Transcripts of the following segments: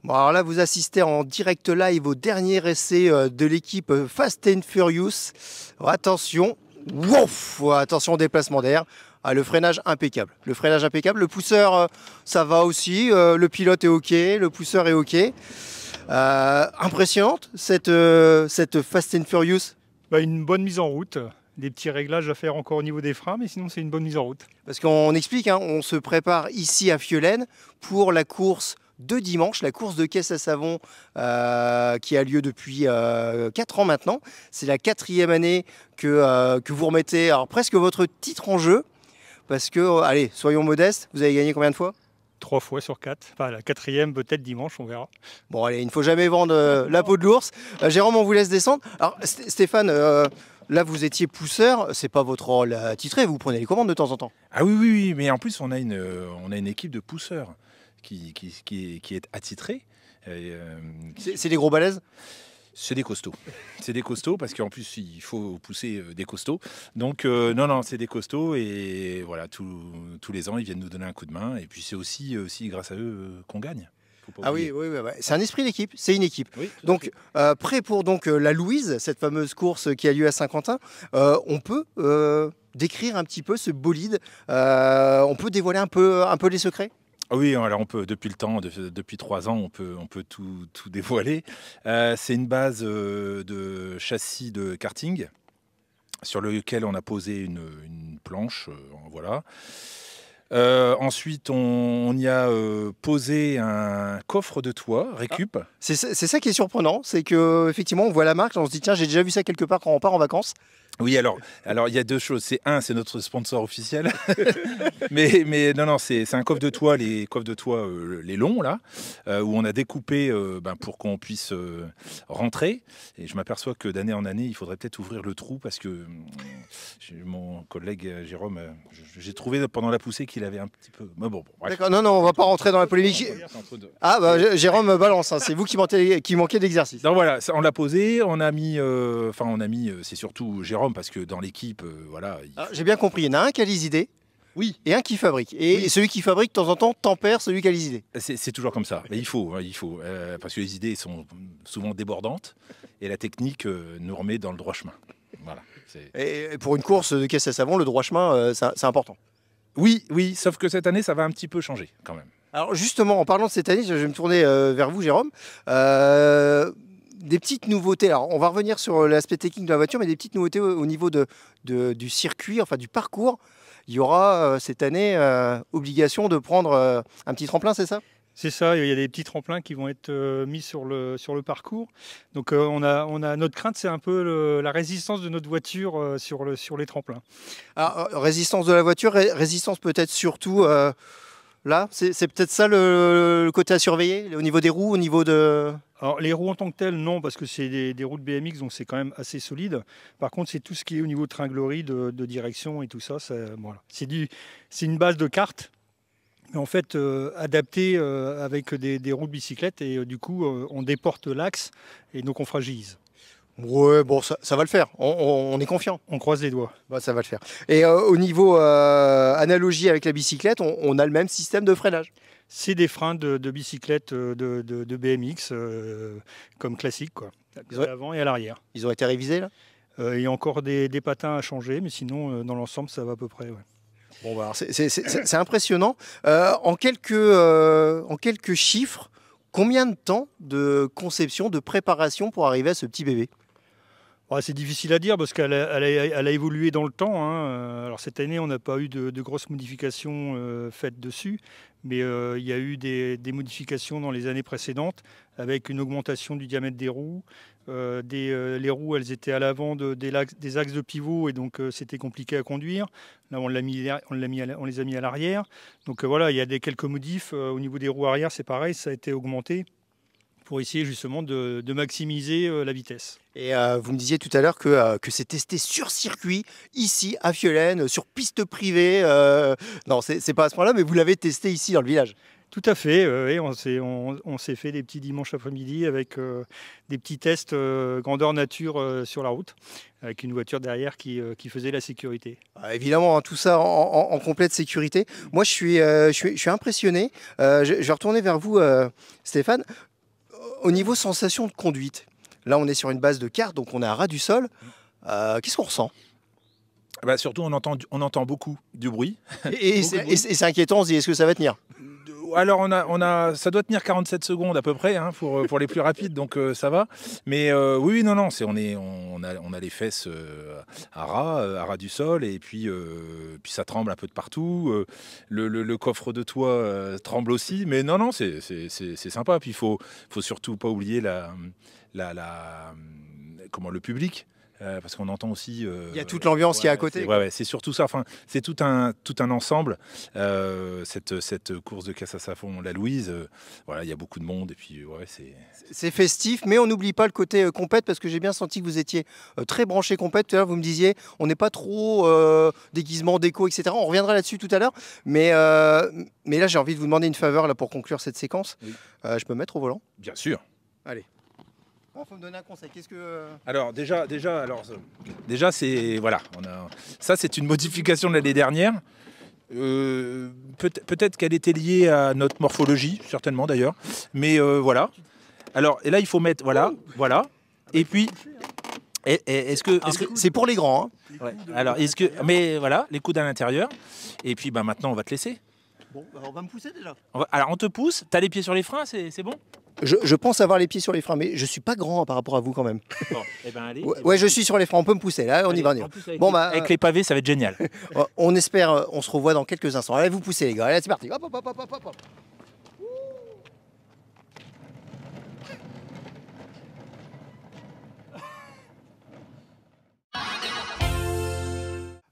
Bon, alors là, vous assistez en direct live au dernier essai de l'équipe Fast and Furious. Attention, wouf, attention au déplacement d'air. Ah, le freinage impeccable. Le freinage impeccable. Le pousseur, ça va aussi. Le pilote est OK. Le pousseur est OK. Impressionnante cette Fast and Furious. Une bonne mise en route. Des petits réglages à faire encore au niveau des freins, mais sinon c'est une bonne mise en route. Parce qu'on explique, hein, on se prépare ici à Fiolaine pour la course de dimanche, la course de caisse à savon qui a lieu depuis 4 ans maintenant. C'est la 4e année que vous remettez alors, presque votre titre en jeu. Parce que, allez, soyons modestes, vous avez gagné combien de fois? 3 fois sur 4. Enfin, la 4e peut-être dimanche, on verra. Bon, allez, il ne faut jamais vendre la peau de l'ours. Jérôme, on vous laisse descendre. Alors, Stéphane, là, vous étiez pousseur. C'est pas votre rôle attitré. Vous prenez les commandes de temps en temps. Ah oui, mais en plus, on a une équipe de pousseurs qui est attitrée. C'est des gros balèzes? C'est des costauds. C'est des costauds parce qu'en plus, il faut pousser des costauds. Donc, non, c'est des costauds et voilà, tous les ans, ils viennent nous donner un coup de main. Et puis, c'est aussi grâce à eux qu'on gagne. Ah oui, c'est un esprit d'équipe, c'est une équipe. Oui, donc, prêt pour la Louise, cette fameuse course qui a lieu à Saint-Quentin, on peut décrire un petit peu ce bolide, on peut dévoiler un peu les secrets? Oui, alors on peut, depuis 3 ans, on peut tout dévoiler. C'est une base de châssis de karting sur lequel on a posé une planche, voilà. Ensuite, on y a posé un coffre de toit, Récup. C'est ça qui est surprenant, c'est qu'effectivement, on voit la marque, on se dit, tiens, j'ai déjà vu ça quelque part quand on part en vacances. Oui, alors il y a 2 choses. C'est notre sponsor officiel. mais non, c'est un coffre de toit, les coffres de toit, les longs, là, où on a découpé pour qu'on puisse rentrer. Et je m'aperçois que d'année en année, il faudrait peut-être ouvrir le trou parce que mon collègue Jérôme, j'ai trouvé pendant la poussée qu'il avait un petit peu... Mais bon, bref. D'accord, non, on va pas rentrer dans la polémique. Ah, Jérôme balance, hein, c'est vous qui manquez d'exercice. Donc voilà, on l'a posé, on a mis, c'est surtout Jérôme parce que dans l'équipe, voilà. J'ai bien compris, il y en a un qui a les idées. Oui. Et un qui fabrique. Et celui qui fabrique, de temps en temps, tempère celui qui a les idées. C'est toujours comme ça. Mais il faut, parce que les idées sont souvent débordantes et la technique nous remet dans le droit chemin. Voilà. Et pour une course de caisse à savon, le droit chemin, c'est important. Oui, sauf que cette année, ça va un petit peu changer quand même. Alors justement, en parlant de cette année, je vais me tourner vers vous, Jérôme. Des petites nouveautés. Alors, on va revenir sur l'aspect technique de la voiture, mais des petites nouveautés au niveau du circuit, enfin du parcours. Il y aura cette année obligation de prendre un petit tremplin, c'est ça? C'est ça, il y a des petits tremplins qui vont être mis sur le parcours. Donc on a notre crainte, c'est un peu la résistance de notre voiture sur les tremplins. Alors, résistance de la voiture, résistance peut-être surtout... Là, c'est peut-être ça le côté à surveiller, au niveau des roues, au niveau de... Alors les roues en tant que telles, non, parce que c'est des roues de BMX, donc c'est quand même assez solide. Par contre, c'est tout ce qui est au niveau de tringlerie, de direction et tout ça. Voilà. C'est une base de kart, mais en fait adaptée avec des roues de bicyclette. Et du coup, on déporte l'axe et donc on fragilise. Ouais, bon, ça va le faire. On est confiant. On croise les doigts. Bah, ça va le faire. Et au niveau analogie avec la bicyclette, on a le même système de freinage. C'est des freins de bicyclette de BMX comme classique, quoi. À l'avant et à l'arrière. Ils ont été révisés là? Il y a encore des patins à changer, mais sinon, dans l'ensemble, ça va à peu près. Ouais. Bon, bah, c'est impressionnant. En quelques chiffres, combien de temps de conception, de préparation pour arriver à ce petit bébé? C'est difficile à dire parce qu'elle a évolué dans le temps. Hein. Alors cette année, on n'a pas eu de grosses modifications faites dessus, mais il y a eu des modifications dans les années précédentes avec une augmentation du diamètre des roues. Les roues, elles étaient à l'avant des axes de pivot et donc c'était compliqué à conduire. Là, on les a mis à l'arrière. Donc voilà, il y a quelques modifs. Au niveau des roues arrière, c'est pareil, ça a été augmenté pour essayer justement de maximiser la vitesse. Et vous me disiez tout à l'heure que c'est testé sur circuit, ici à Fiolaine, sur piste privée. Non, c'est pas à ce point-là, mais vous l'avez testé ici dans le village. Tout à fait, oui, on s'est fait des petits dimanches après-midi avec des petits tests grandeur nature sur la route, avec une voiture derrière qui faisait la sécurité. Évidemment, hein, tout ça en complète sécurité. Moi, je suis impressionné. Je vais retourner vers vous, Stéphane. Au niveau sensation de conduite, là on est sur une base de kart, donc on est à ras du sol. Qu'est-ce qu'on ressent? Bah, surtout, on entend beaucoup du bruit. Et c'est inquiétant, on se dit, est-ce que ça va tenir? Alors, ça doit tenir 47 secondes à peu près hein, pour les plus rapides, donc ça va. Mais oui, non, on a les fesses à ras du sol, et puis ça tremble un peu de partout. Le coffre de toit tremble aussi, mais non, c'est sympa. Puis il faut surtout pas oublier le public. Parce qu'on entend aussi. Il y a toute l'ambiance qui est à côté. C'est surtout ça. Enfin, c'est tout un ensemble. Cette course de caisse à savon, la Louise. Voilà, il y a beaucoup de monde et puis c'est festif, mais on n'oublie pas le côté compète parce que j'ai bien senti que vous étiez très branché compète. Tout à l'heure, vous me disiez, on n'est pas trop déguisement, déco, etc. On reviendra là-dessus tout à l'heure. Mais là, j'ai envie de vous demander une faveur là pour conclure cette séquence. Oui. Je peux me mettre au volant? Bien sûr. Allez. Il faut me donner un conseil. Qu'est-ce que... Alors déjà, c'est voilà. Ça, c'est une modification de l'année dernière. Peut-être qu'elle était liée à notre morphologie, certainement d'ailleurs. Mais voilà. Alors et là, il faut mettre voilà. Et puis, est-ce que c'est pour les grands. Hein. Ouais. Alors mais voilà, les coudes à l'intérieur. Et puis, maintenant, on va te laisser. Bon, on va me pousser déjà. Alors on te pousse. T'as les pieds sur les freins, c'est bon? Je pense avoir les pieds sur les freins, mais je suis pas grand par rapport à vous quand même. Bon, allez. Ouais, je suis sur les freins, on peut me pousser, là, on y va. Avec les pavés, ça va être génial. On espère, on se revoit dans quelques instants. Allez, vous poussez les gars, allez, c'est parti. Hop, hop, hop, hop, hop, hop.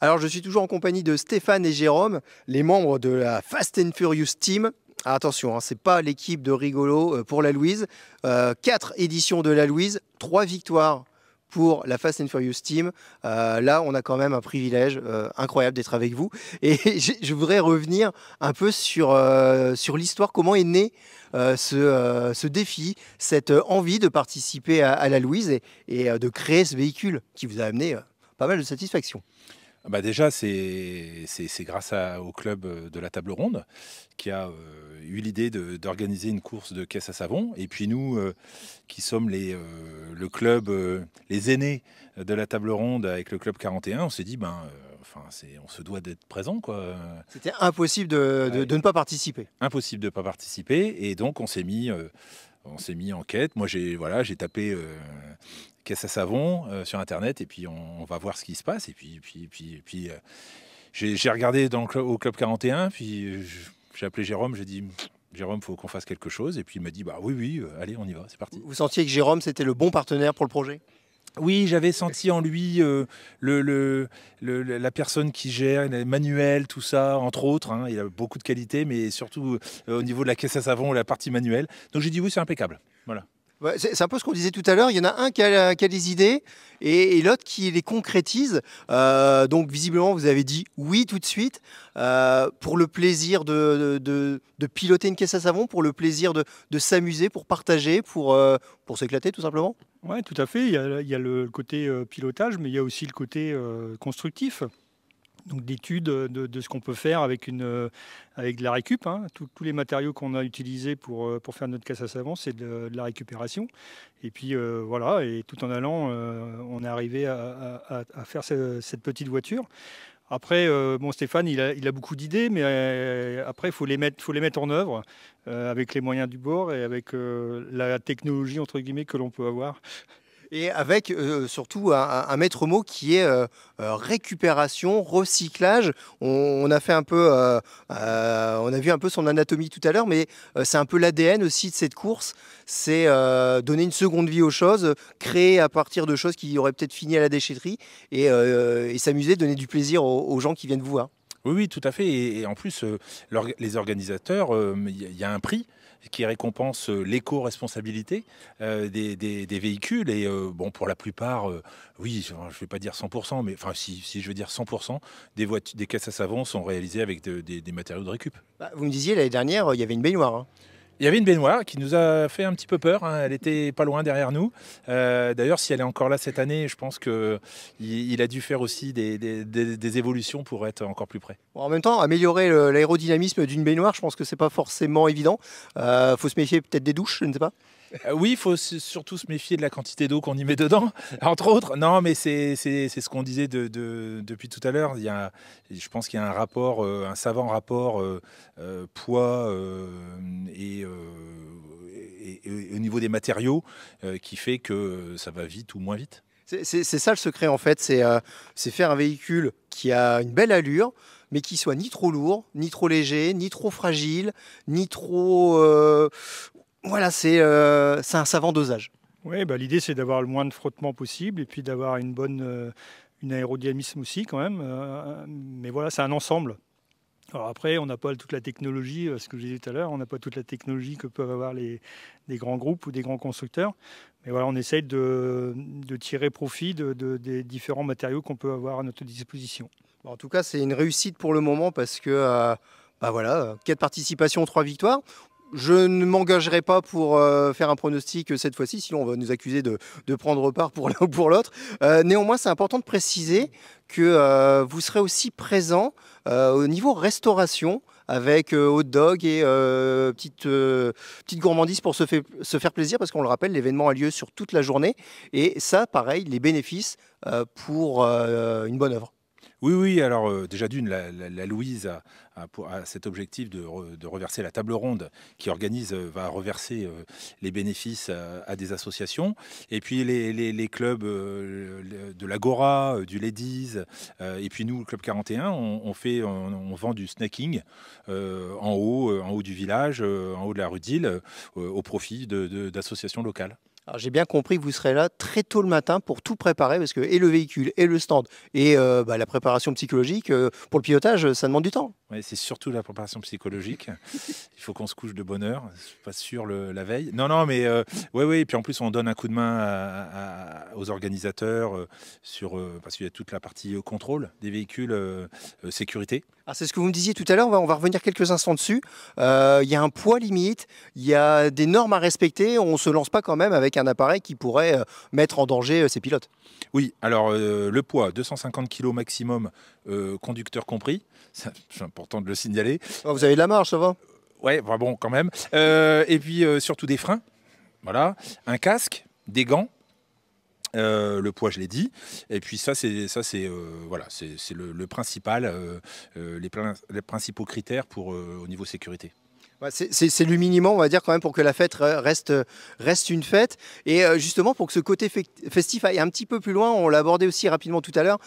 Alors, je suis toujours en compagnie de Stéphane et Jérôme, les membres de la Fast and Furious Team. Ah, attention, hein, c'est pas l'équipe de rigolo pour la Louise. 4 éditions de la Louise, 3 victoires pour la Fast and Furious Team. Là, on a quand même un privilège incroyable d'être avec vous. Et je voudrais revenir un peu sur l'histoire. Comment est né ce défi, cette envie de participer à la Louise et de créer ce véhicule qui vous a amené pas mal de satisfaction? Bah déjà, c'est grâce au club de la Table Ronde qui a eu l'idée d'organiser une course de caisse à savon. Et puis nous, qui sommes le club, les aînés de la Table Ronde avec le club 41, on s'est dit, on se doit d'être présent, quoi. C'était impossible de ne pas participer. Impossible de ne pas participer. Et donc, on s'est mis en quête. Moi, j'ai tapé caisse à savon sur Internet et puis on va voir ce qui se passe. Et puis j'ai regardé au Club 41, puis j'ai appelé Jérôme, j'ai dit... Jérôme, il faut qu'on fasse quelque chose. Et puis il m'a dit, oui, allez, on y va, c'est parti. Vous sentiez que Jérôme, c'était le bon partenaire pour le projet? Oui, j'avais senti en lui la personne qui gère, manuel, tout ça, entre autres. Hein, il a beaucoup de qualités, mais surtout au niveau de la caisse à savon, la partie manuelle. Donc j'ai dit oui, c'est impeccable. Voilà. Ouais, c'est un peu ce qu'on disait tout à l'heure. Il y en a un qui a les idées et l'autre qui les concrétise. Donc visiblement, vous avez dit oui tout de suite pour le plaisir de piloter une caisse à savon, pour le plaisir de s'amuser, pour partager, pour s'éclater tout simplement. Oui, tout à fait. Il y a le côté pilotage, mais il y a aussi le côté constructif. Donc d'études de ce qu'on peut faire avec de la récup. Hein. Tous les matériaux qu'on a utilisés pour faire notre caisse à savon, c'est de la récupération. Et puis voilà, et tout en allant, on est arrivé à faire cette petite voiture. Après, Stéphane, il a beaucoup d'idées, mais après, il faut les mettre en œuvre avec les moyens du bord et avec la technologie, entre guillemets, que l'on peut avoir. Et avec surtout un maître mot qui est récupération, recyclage. On a fait un peu, on a vu un peu son anatomie tout à l'heure, mais c'est un peu l'ADN aussi de cette course. C'est donner une seconde vie aux choses, créer à partir de choses qui auraient peut-être fini à la déchetterie et s'amuser, donner du plaisir aux gens qui viennent vous voir. Oui, tout à fait. Et en plus, les organisateurs, il y a un prix qui récompense l'éco-responsabilité des véhicules. Et pour la plupart, oui, je ne vais pas dire 100%, mais si je veux dire 100%, des caisses à savon sont réalisées avec des matériaux de récup. Vous me disiez, l'année dernière, il y avait une baignoire. Hein. Il y avait une baignoire qui nous a fait un petit peu peur, hein. Elle était pas loin derrière nous. D'ailleurs, si elle est encore là cette année, je pense qu'il a dû faire aussi des évolutions pour être encore plus près. Bon, en même temps, améliorer l'aérodynamisme d'une baignoire, je pense que c'est pas forcément évident. Faut se méfier peut-être des douches, je ne sais pas. Oui, il faut surtout se méfier de la quantité d'eau qu'on y met dedans, entre autres. Non, mais c'est ce qu'on disait depuis tout à l'heure. Je pense qu'il y a un rapport, un savant rapport poids et au niveau des matériaux qui fait que ça va vite ou moins vite. C'est ça le secret en fait, c'est faire un véhicule qui a une belle allure, mais qui soit ni trop lourd, ni trop léger, ni trop fragile, ni trop... Voilà, c'est un savant dosage. Oui, bah, l'idée c'est d'avoir le moins de frottement possible et puis d'avoir une aérodynamisme aussi quand même. Mais voilà, c'est un ensemble. Alors après, on n'a pas toute la technologie, ce que je disais tout à l'heure, on n'a pas toute la technologie que peuvent avoir des grands groupes ou des grands constructeurs. Mais voilà, on essaye de tirer profit des différents matériaux qu'on peut avoir à notre disposition. Bon, en tout cas, c'est une réussite pour le moment parce que, bah voilà, 4 participations, 3 victoires. Je ne m'engagerai pas pour faire un pronostic cette fois-ci, sinon on va nous accuser de prendre part pour l'un ou pour l'autre. Néanmoins, c'est important de préciser que vous serez aussi présent au niveau restauration avec hot dog et petite gourmandise pour se faire plaisir, parce qu'on le rappelle, l'événement a lieu sur toute la journée. Et ça, pareil, les bénéfices pour une bonne œuvre. Oui, alors déjà d'une, la Louise a cet objectif de reverser la table ronde qui va reverser les bénéfices à des associations. Et puis les clubs de l'Agora, du Ladies, et puis nous, le Club 41, on vend du snacking en haut du village, en haut de la rue d'Île, au profit d'associations locales. Alors j'ai bien compris que vous serez là très tôt le matin pour tout préparer, parce que et le véhicule, et le stand, et la préparation psychologique, pour le pilotage, ça demande du temps. Ouais, c'est surtout la préparation psychologique. Il faut qu'on se couche de bonne heure, pas sûr la veille. Non, mais ouais, et puis en plus on donne un coup de main aux organisateurs parce qu'il y a toute la partie contrôle des véhicules, sécurité. Ah, c'est ce que vous me disiez tout à l'heure, on va revenir quelques instants dessus. Il y a un poids limite, il y a des normes à respecter, on ne se lance pas quand même avec un appareil qui pourrait mettre en danger ses pilotes. Oui, alors le poids, 250 kg maximum, conducteur compris, c'est important de le signaler. Oh, vous avez de la marge, ça va? Ouais, bah bon, quand même. Et puis surtout des freins, voilà, un casque, des gants. Le poids, je l'ai dit, et puis ça c'est le principal, les principaux critères pour au niveau sécurité. C'est le minimum, on va dire, quand même, pour que la fête reste une fête. Et justement, pour que ce côté festif aille un petit peu plus loin, on l'a abordé aussi rapidement tout à l'heure,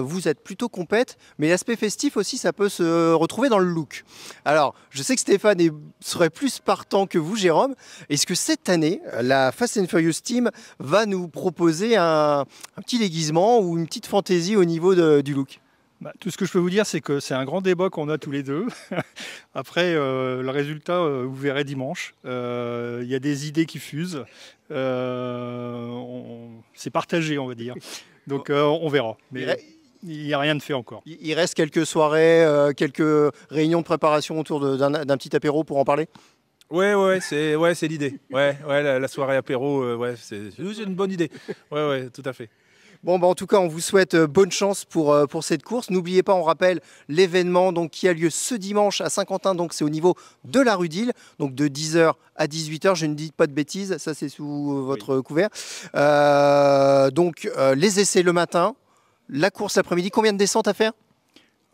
vous êtes plutôt compète, mais l'aspect festif aussi, ça peut se retrouver dans le look. Alors, je sais que Stéphane serait plus partant que vous, Jérôme. Est-ce que cette année, la Fast and Furious Team va nous proposer un petit déguisement ou une petite fantaisie au niveau du look? Tout ce que je peux vous dire, c'est que c'est un grand débat qu'on a tous les deux. Après, le résultat, vous verrez dimanche. Il y a des idées qui fusent. C'est partagé, on va dire. Donc, on verra. Mais il n'y a rien de fait encore. Il reste quelques soirées, quelques réunions de préparation autour d'un petit apéro pour en parler? Ouais, c'est l'idée. Ouais, la soirée apéro, c'est une bonne idée. Ouais, tout à fait. Bon, en tout cas, on vous souhaite bonne chance pour cette course. N'oubliez pas, on rappelle l'événement qui a lieu ce dimanche à Saint-Quentin. Donc, c'est au niveau de la rue d'Île, donc de 10h à 18h. Je ne dis pas de bêtises, ça c'est sous votre couvert. Les essais le matin, la course l'après-midi. Combien de descentes à faire?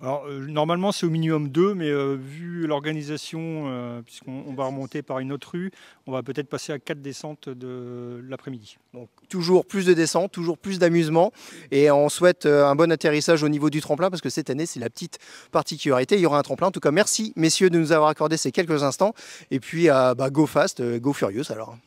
Alors, normalement, c'est au minimum 2, mais vu l'organisation, puisqu'on va remonter par une autre rue, on va peut-être passer à 4 descentes de l'après-midi. Donc, toujours plus de descentes, toujours plus d'amusement. Et on souhaite un bon atterrissage au niveau du tremplin, parce que cette année, c'est la petite particularité. Il y aura un tremplin. En tout cas, merci, messieurs, de nous avoir accordé ces quelques instants. Et puis, go fast, go furious alors.